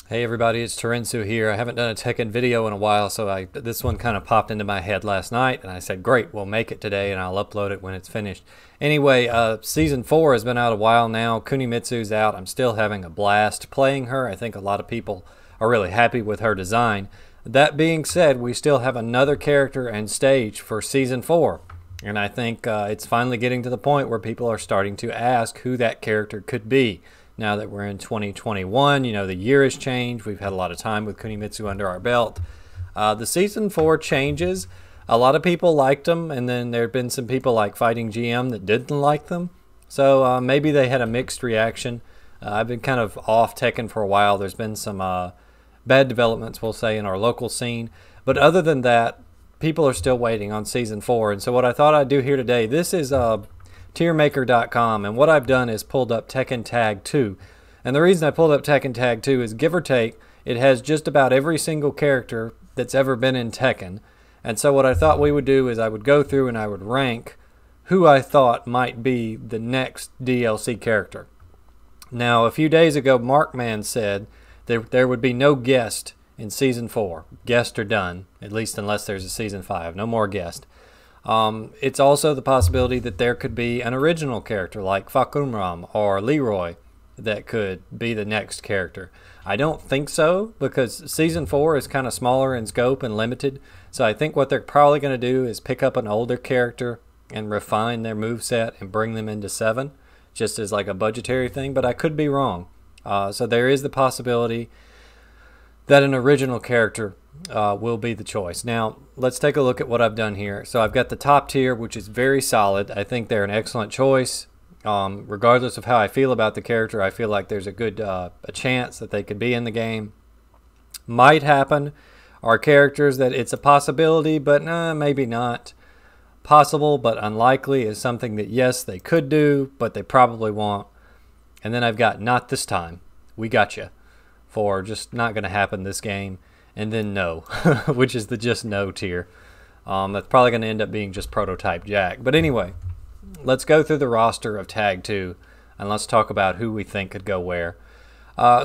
Hey everybody, it's Kunimitsu here. I haven't done a Tekken video in a while, so this one kind of popped into my head last night, and I said, great, we'll make it today, and I'll upload it when it's finished. Anyway, Season 4 has been out a while now. Kunimitsu's out. I'm still having a blast playing her. I think a lot of people are really happy with her design. That being said, we still have another character and stage for Season 4, and I think it's finally getting to the point where people are starting to ask who that character could be. Now that we're in 2021, you know, the year has changed. We've had a lot of time with Kunimitsu under our belt. The Season 4 changes. A lot of people liked them, and then there have been some people like Fighting GM that didn't like them. So maybe they had a mixed reaction. I've been kind of off Tekken for a while. There's been some bad developments, we'll say, in our local scene. But other than that, people are still waiting on Season 4. And so what I thought I'd do here today, this is tiermaker.com, and what I've done is pulled up Tekken Tag 2. And the reason I pulled up Tekken Tag 2 is, give or take, it has just about every single character that's ever been in Tekken. And so what I thought we would do is I would go through and I would rank who I thought might be the next DLC character. Now, a few days ago, Markman said that there would be no guest in Season 4. Guests are done, at least unless there's a Season 5. No more guest. It's also the possibility that there could be an original character like Fakumram or Leroy that could be the next character. I don't think so, because Season 4 is kind of smaller in scope and limited. So I think what they're probably going to do is pick up an older character and refine their moveset and bring them into 7, just as like a budgetary thing. But I could be wrong. So there is the possibility that an original character will be the choice. Now, let's take a look at what I've done here. So I've got the top tier, which is very solid. I think they're an excellent choice. Regardless of how I feel about the character, I feel like there's a good a chance that they could be in the game. Might happen are characters that it's a possibility, but maybe not. Possible but unlikely is something that, yes, they could do, but they probably won't. And then I've got not this time. We got you. For just not going to happen this game. And then no, which is the just no tier. That's probably going to end up being just Prototype Jack. But anyway, let's go through the roster of Tag 2, and let's talk about who we think could go where.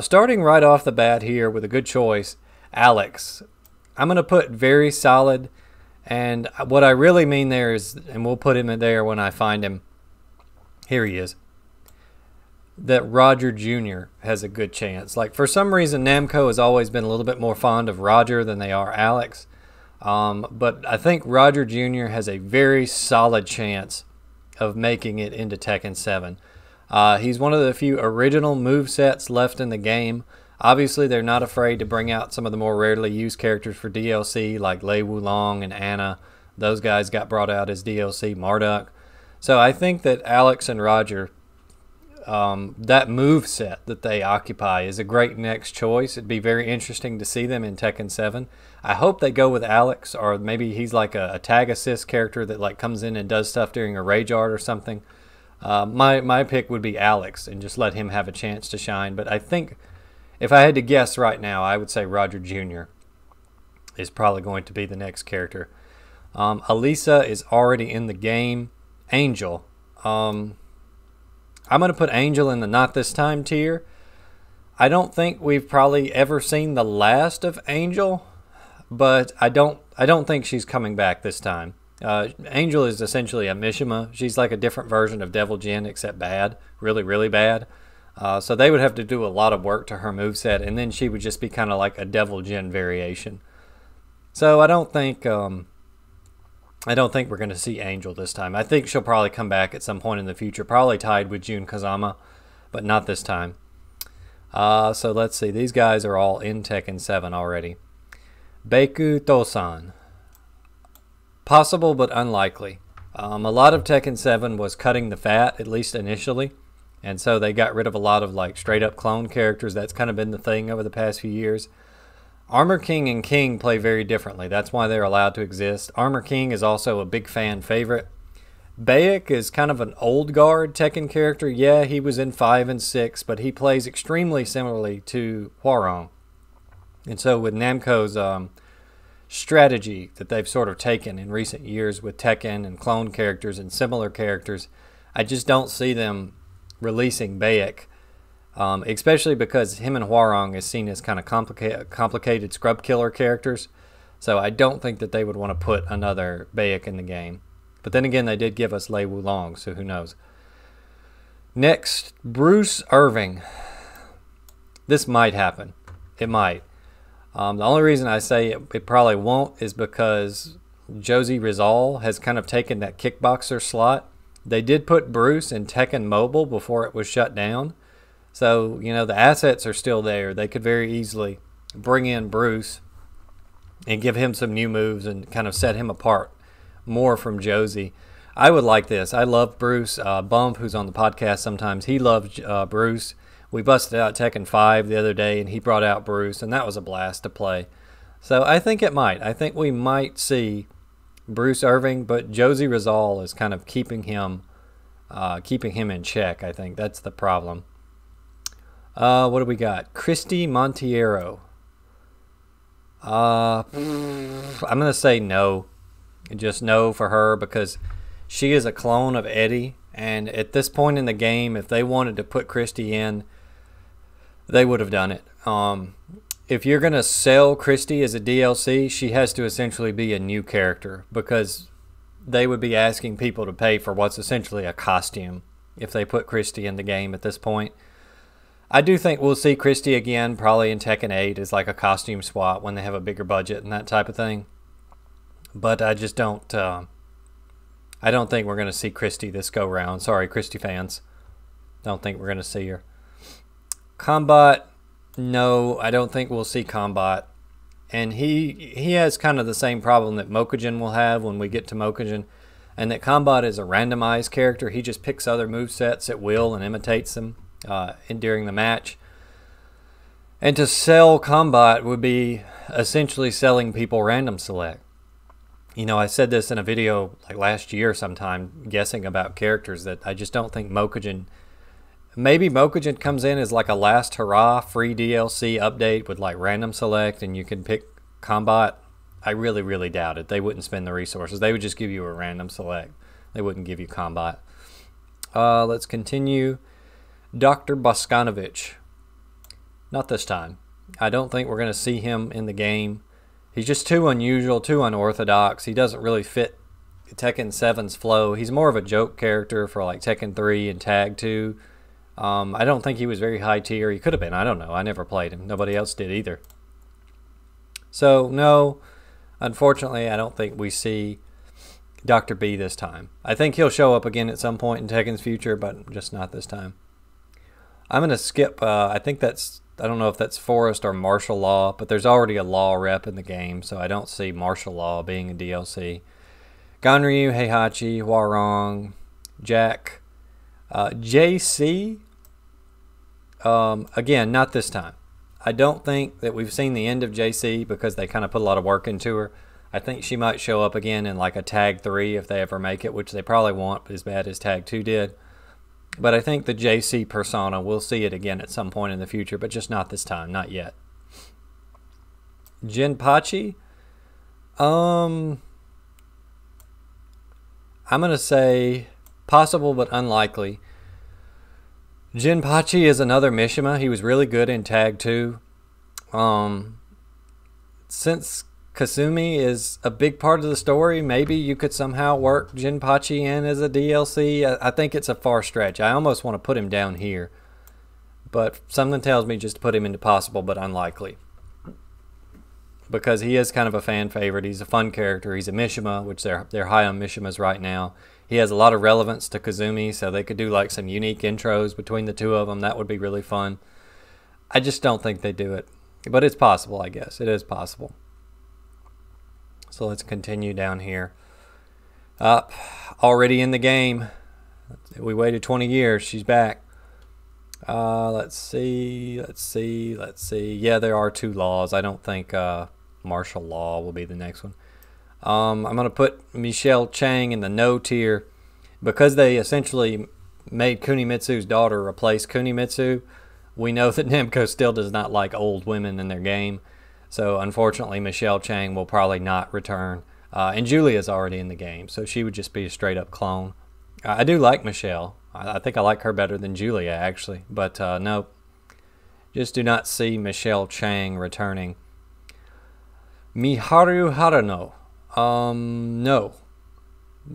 Starting right off the bat here with a good choice, Alex. I'm going to put very solid, and what I really mean there is, and we'll put him in there when I find him. Here he is. That Roger Jr. has a good chance. Like, for some reason, Namco has always been a little bit more fond of Roger than they are Alex. But I think Roger Jr. has a very solid chance of making it into Tekken 7. He's one of the few original movesets left in the game. Obviously, they're not afraid to bring out some of the more rarely used characters for DLC, like Lei Wulong and Anna. Those guys got brought out as DLC, Marduk. So I think that Alex and Roger, that move set that they occupy, is a great next choice. It'd be very interesting to see them in Tekken 7. I hope they go with Alex, or maybe he's like a tag assist character that like comes in and does stuff during a rage art or something. My pick would be Alex, and just let him have a chance to shine. But I think if I had to guess right now, I would say Roger Jr. is probably going to be the next character. Alisa is already in the game. Angel. I'm going to put Angel in the not this time tier. I don't think we've probably ever seen the last of Angel, but I don't think she's coming back this time. Angel is essentially a Mishima. She's like a different version of Devil Jin, except bad, really, really bad. So they would have to do a lot of work to her moveset, and then she would just be kind of like a Devil Jin variation. So I don't think we're going to see Angel this time. I think she'll probably come back at some point in the future, probably tied with Jun Kazama, but not this time. So let's see. These guys are all in Tekken 7 already. Beiku Tosan. Possible but unlikely. A lot of Tekken 7 was cutting the fat, at least initially, and so they got rid of a lot of like straight up clone characters. That's kind of been the thing over the past few years. Armor King and King play very differently. That's why they're allowed to exist. Armor King is also a big fan favorite. Baek is kind of an old guard Tekken character. Yeah, he was in 5 and 6, but he plays extremely similarly to Hwoarang. And so with Namco's strategy that they've sort of taken in recent years with Tekken and clone characters and similar characters, I just don't see them releasing Baek especially because him and Hwarong is seen as kind of complicated scrub killer characters. So I don't think that they would want to put another Bayek in the game. But then again, they did give us Lei Wulong, so who knows. Next, Bruce Irving. This might happen. It might. The only reason I say it probably won't is because Josie Rizal has kind of taken that kickboxer slot. They did put Bruce in Tekken Mobile before it was shut down. So, you know, the assets are still there. They could very easily bring in Bruce and give him some new moves and kind of set him apart more from Josie. I would like this. I love Bruce. Bump, who's on the podcast sometimes, he loves Bruce. We busted out Tekken 5 the other day, and he brought out Bruce, and that was a blast to play. So I think it might. I think we might see Bruce Irving, but Josie Rizal is kind of keeping him in check. I think that's the problem. What do we got? Christy Monteiro. I'm going to say no. Just no for her because she is a clone of Eddie. And at this point in the game, if they wanted to put Christy in, they would have done it. If you're going to sell Christy as a DLC, she has to essentially be a new character because they would be asking people to pay for what's essentially a costume if they put Christy in the game at this point. I do think we'll see Christy again, probably in Tekken 8 as like a costume swap when they have a bigger budget and that type of thing. But I just don't. I don't think we're going to see Christy this go round. Sorry, Christy fans. Don't think we're going to see her. Combat, no, I don't think we'll see Combat. And he has kind of the same problem that Mokujin will have when we get to Mokujin. And that Combat is a randomized character. He just picks other movesets at will and imitates them during the match. And to sell Combat would be essentially selling people random select. You know, I said this in a video like last year sometime, guessing about characters, that I just don't think Mokujin... Maybe Mokujin comes in as like a last hurrah free DLC update with like random select and you can pick Combat. I really, really doubt it. They wouldn't spend the resources. They would just give you a random select. They wouldn't give you Combat. Let's continue. Dr. Boskanovich. Not this time. I don't think we're going to see him in the game. He's just too unusual, too unorthodox. He doesn't really fit Tekken 7's flow. He's more of a joke character for like Tekken 3 and Tag 2. I don't think he was very high tier. He could have been. I don't know. I never played him. Nobody else did either. So, no. Unfortunately, I don't think we see Dr. B this time. I think he'll show up again at some point in Tekken's future, but just not this time. I'm going to skip, I think that's, I don't know if that's Forest or Martial Law, but there's already a Law rep in the game, so I don't see Martial Law being a DLC. Ganryu, Heihachi, Hwarong, Jack, JC, again, not this time. I don't think that we've seen the end of JC because they kind of put a lot of work into her. I think she might show up again in like a Tag 3 if they ever make it, which they probably won't, as bad as Tag 2 did. But I think the JC persona, we'll see it again at some point in the future, but just not this time, not yet. Jinpachi, I'm going to say possible but unlikely. Jinpachi is another Mishima. He was really good in Tag 2. Since Kasumi is a big part of the story, maybe you could somehow work Jinpachi in as a DLC. I think it's a far stretch. I almost want to put him down here. But something tells me just to put him into possible but unlikely. Because he is kind of a fan favorite. He's a fun character. He's a Mishima, which they're high on Mishimas right now. He has a lot of relevance to Kazumi, so they could do like some unique intros between the two of them. That would be really fun. I just don't think they do it. But it's possible, I guess. It is possible. So let's continue down here. Already in the game. We waited 20 years. She's back. Let's see. Yeah, there are 2 laws. I don't think Martial Law will be the next one. I'm going to put Michelle Chang in the no tier because they essentially made Kunimitsu's daughter replace Kunimitsu. We know that Namco still does not like old women in their game. So unfortunately, Michelle Chang will probably not return. And Julia's already in the game, so she would just be a straight up clone. I do like Michelle. I think I like her better than Julia, actually. But no, Just do not see Michelle Chang returning. Miharu Harano. No.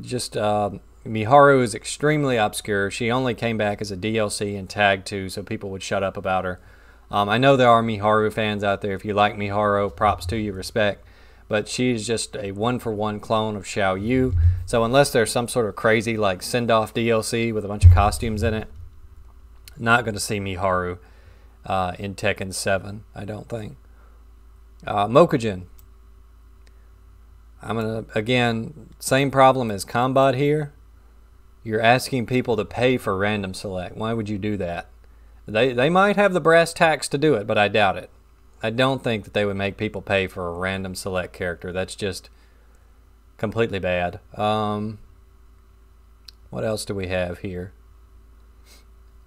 Just, Miharu is extremely obscure. She only came back as a DLC in Tag 2, so people would shut up about her. I know there are Miharu fans out there. If you like Miharu, props to you, respect. But she's just a one-for-one clone of Xiao Yu. So unless there's some sort of crazy like send-off DLC with a bunch of costumes in it, not going to see Miharu in Tekken 7, I don't think. Mokujin. I'm going to, again, same problem as Combat here. You're asking people to pay for random select. Why would you do that? They might have the brass tacks to do it, but I doubt it. I don't think that they would make people pay for a random select character. That's just completely bad. What else do we have here?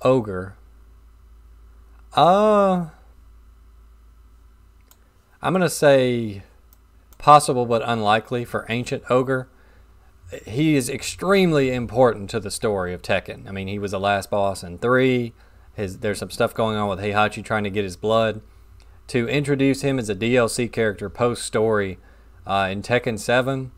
Ogre. I'm going to say possible but unlikely for Ancient Ogre. He is extremely important to the story of Tekken. I mean, he was the last boss in 3. There's some stuff going on with Heihachi trying to get his blood. To introduce him as a DLC character post-story in Tekken 7,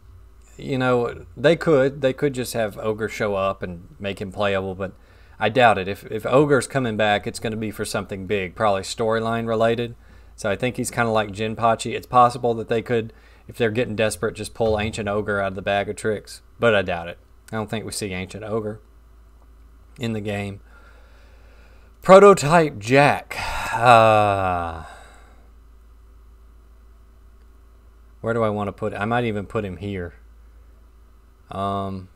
you know, they could just have Ogre show up and make him playable, but I doubt it. If Ogre's coming back, it's going to be for something big, probably storyline related. So I think he's kind of like Jinpachi. It's possible that they could, if they're getting desperate, just pull Ancient Ogre out of the bag of tricks, but I doubt it. I don't think we see Ancient Ogre in the game. Prototype Jack. Where do I want to put it? I might even put him here. That's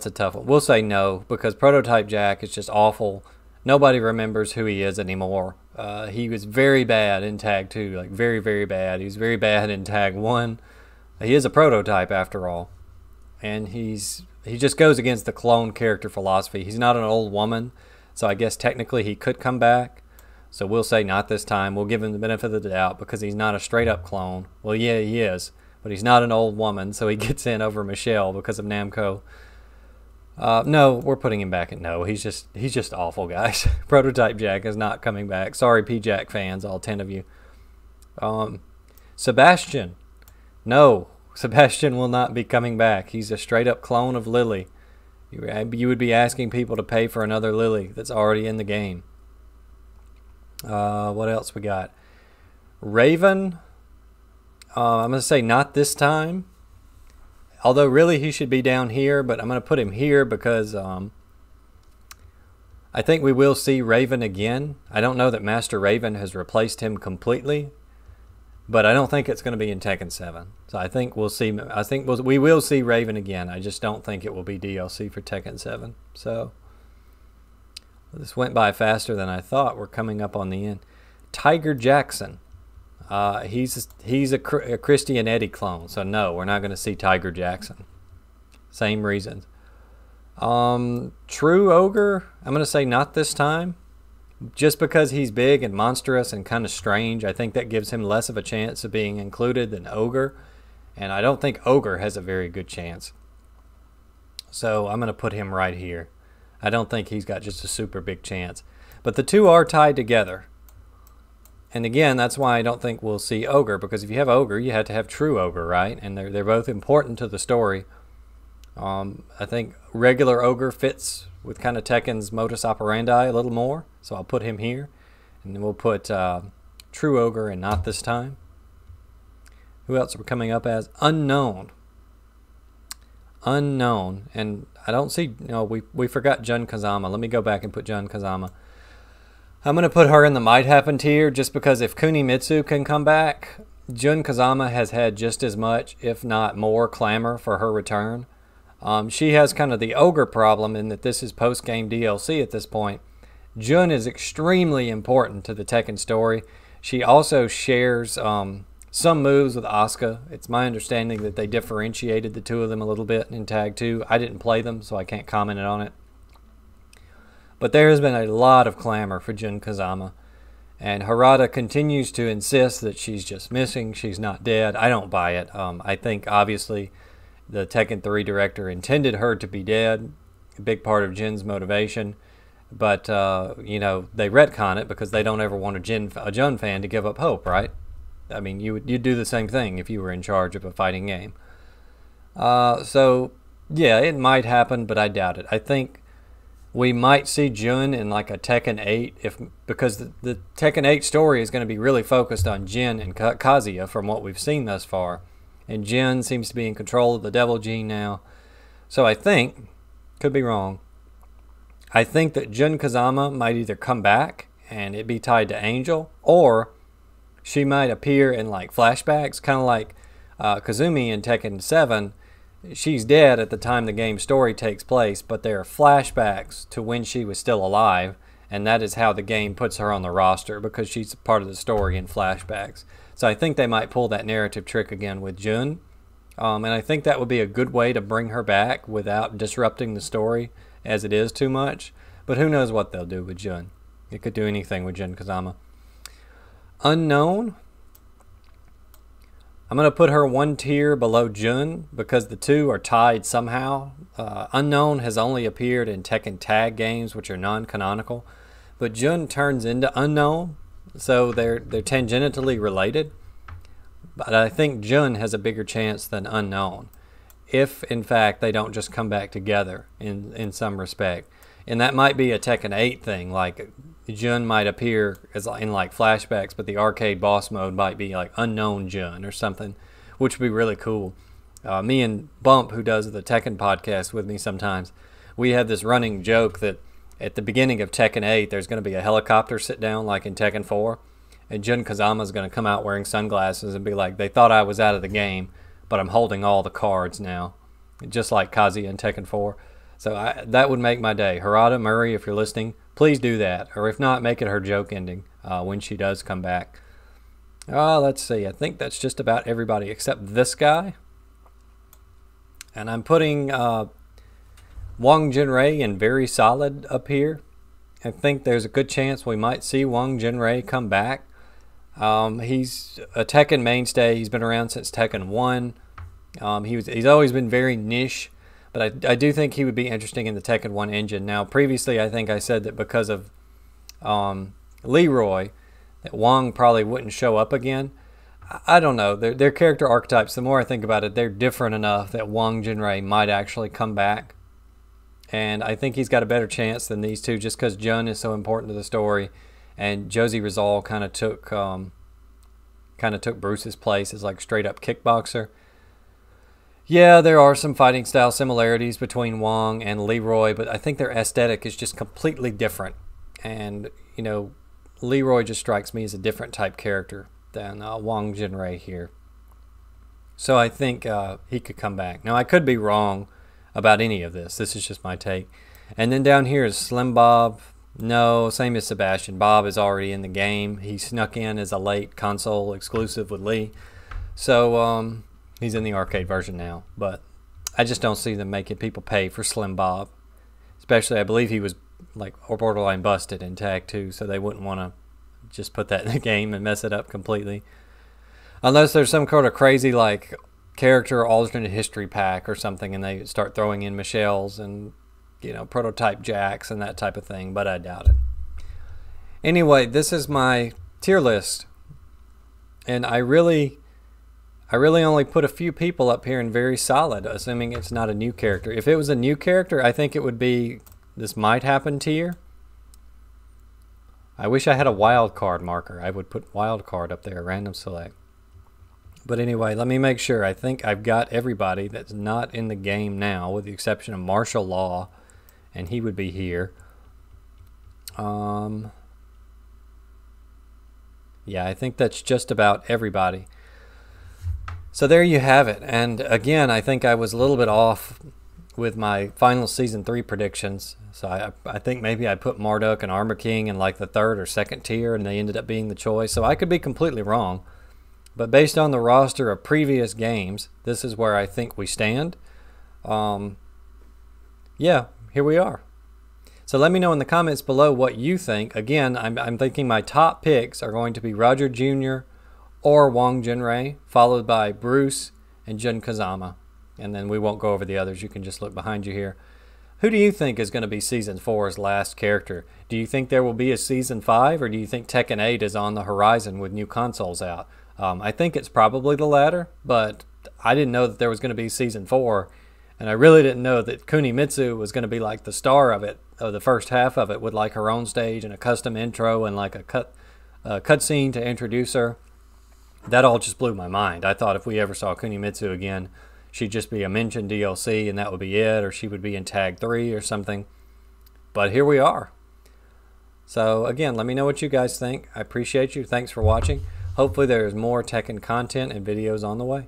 a tough one. We'll say no, because Prototype Jack is just awful. Nobody remembers who he is anymore. He was very bad in Tag 2, like very, very bad. He was very bad in Tag 1. He is a prototype after all. And he just goes against the clone character philosophy. He's not an old woman, so I guess technically he could come back. So we'll say not this time. We'll give him the benefit of the doubt because he's not a straight-up clone. Well, yeah, he is, but he's not an old woman, so he gets in over Michelle because of Namco. No, we're putting him back at no. He's just awful, guys. Prototype Jack is not coming back. Sorry, P-Jack fans, all 10 of you. Sebastian. No, Sebastian will not be coming back. He's a straight-up clone of Lily. You would be asking people to pay for another Lily that's already in the game. What else we got? Raven. I'm going to say not this time. Although really he should be down here, but I'm going to put him here because I think we will see Raven again. I don't know that Master Raven has replaced him completely, but I don't think it's going to be in Tekken 7. So I think we'll see. We will see Raven again. I just don't think it will be DLC for Tekken 7. So this went by faster than I thought. We're coming up on the end. Tiger Jackson. He's a Christian Eddie clone, so no, we're not going to see Tiger Jackson. Same reasons. True Ogre, I'm going to say not this time. Just because he's big and monstrous and kind of strange, I think that gives him less of a chance of being included than Ogre. And I don't think Ogre has a very good chance. So I'm going to put him right here. I don't think he's got just a super big chance. But the two are tied together. And again, that's why I don't think we'll see Ogre, because if you have Ogre, you have to have True Ogre, right? And they're both important to the story. I think regular Ogre fits with kind of Tekken's modus operandi a little more, so I'll put him here. And then we'll put True Ogre and not this time. Who else are we coming up as? Unknown. Unknown. And I don't see, no, we forgot Jun Kazama. Let me go back and put Jun Kazama. I'm going to put her in the might happen tier just because if Kunimitsu can come back, Jun Kazama has had just as much, if not more, clamor for her return. She has kind of the Ogre problem in that this is post-game DLC at this point. Jun is extremely important to the Tekken story. She also shares some moves with Asuka. It's my understanding that they differentiated the two of them a little bit in Tag 2. I didn't play them, so I can't comment on it. But there has been a lot of clamor for Jun Kazama. And Harada continues to insist that she's just missing, she's not dead. I don't buy it. I think, obviously, the Tekken 3 director intended her to be dead. a big part of Jin's motivation. But, you know, they retcon it because they don't ever want a Jun fan to give up hope, right? I mean, you'd do the same thing if you were in charge of a fighting game. So, yeah, it might happen, but I doubt it. I think we might see Jun in like a Tekken 8 because the Tekken 8 story is going to be really focused on Jin and Kazuya from what we've seen thus far. And Jin seems to be in control of the Devil Gene now. So I think, could be wrong, I think that Jun Kazama might either come back and it be tied to Angel, or she might appear in like flashbacks, kind of like Kazumi in Tekken 7. She's dead at the time the game's story takes place, but there are flashbacks to when she was still alive, and that is how the game puts her on the roster, because she's part of the story in flashbacks. So I think they might pull that narrative trick again with Jun, and I think that would be a good way to bring her back without disrupting the story as it is too much. But who knows what they'll do with Jun. It could do anything with Jun Kazama. Unknown, I'm going to put her one tier below Jun because the two are tied somehow. Unknown has only appeared in Tekken Tag games, which are non-canonical, but Jun turns into Unknown, so they're tangentially related. But I think Jun has a bigger chance than Unknown, if in fact they don't just come back together in some respect. And that might be a Tekken 8 thing, like Jun might appear as in like flashbacks, but the arcade boss mode might be like Unknown Jun or something, which would be really cool. Me and Bump, who does the Tekken podcast with me sometimes, we have this running joke that at the beginning of Tekken 8, there's going to be a helicopter sit down like in Tekken 4, and Jun Kazama is going to come out wearing sunglasses and be like, they thought I was out of the game, but I'm holding all the cards now, just like Kazuya in Tekken 4. So that would make my day. Harada, Murray, if you're listening, please do that. Or if not, make it her joke ending when she does come back. Let's see. I think that's just about everybody except this guy. And I'm putting Wang Jinrei in very solid up here. I think there's a good chance we might see Wang Jinrei come back. He's a Tekken mainstay. He's been around since Tekken 1. He's always been very niche. But I do think he would be interesting in the Tekken 1 engine. Now, previously, I think I said that because of Leroy, that Wang probably wouldn't show up again. I don't know. Their character archetypes, the more I think about it, they're different enough that Wang Jinrei might actually come back. And I think he's got a better chance than these two just because Jun is so important to the story. And Josie Rizal kind of took Bruce's place as like straight-up kickboxer. Yeah, there are some fighting style similarities between Wang and Leroy, but I think their aesthetic is just completely different. And, you know, Leroy just strikes me as a different type character than Wang Jinrei here. So I think he could come back. Now, I could be wrong about any of this. This is just my take. And then down here is Slim Bob. No, same as Sebastian. Bob is already in the game. He snuck in as a late console exclusive with Lee. So, he's in the arcade version now, but I just don't see them making people pay for Slim Bob. Especially, I believe he was like borderline busted in Tag 2, so they wouldn't want to just put that in the game and mess it up completely. Unless there's some kind of crazy like character alternate history pack or something, and they start throwing in Michelle's and, you know, prototype Jacks and that type of thing, but I doubt it. Anyway, this is my tier list, and I really only put a few people up here in very solid, assuming it's not a new character. If it was a new character, I think it would be this might happen tier. I wish I had a wild card marker. I would put wild card up there, random select. But anyway, let me make sure. I think I've got everybody that's not in the game now, with the exception of Martial Law, and he would be here. Yeah, I think that's just about everybody. So there you have it. And again, I think I was a little bit off with my final Season 3 predictions. So I think maybe I put Marduk and Armor King in like the third or second tier, and they ended up being the choice. So I could be completely wrong. But based on the roster of previous games, this is where I think we stand. Yeah, here we are. So let me know in the comments below what you think. Again, I'm thinking my top picks are going to be Roger Jr., or Wang Jinrei, followed by Bruce and Jun Kazama. And then we won't go over the others. You can just look behind you here. Who do you think is going to be Season 4's last character? Do you think there will be a Season 5, or do you think Tekken 8 is on the horizon with new consoles out? I think it's probably the latter, but I didn't know that there was going to be Season 4, and I really didn't know that Kunimitsu was going to be like the star of it, of the first half of it, with like her own stage and a custom intro and like a cutscene to introduce her. That all just blew my mind. I thought if we ever saw Kunimitsu again, she'd just be a mentioned DLC and that would be it, or she would be in Tag 3 or something. But here we are. So again, let me know what you guys think. I appreciate you. Thanks for watching. Hopefully there's more Tekken content and videos on the way.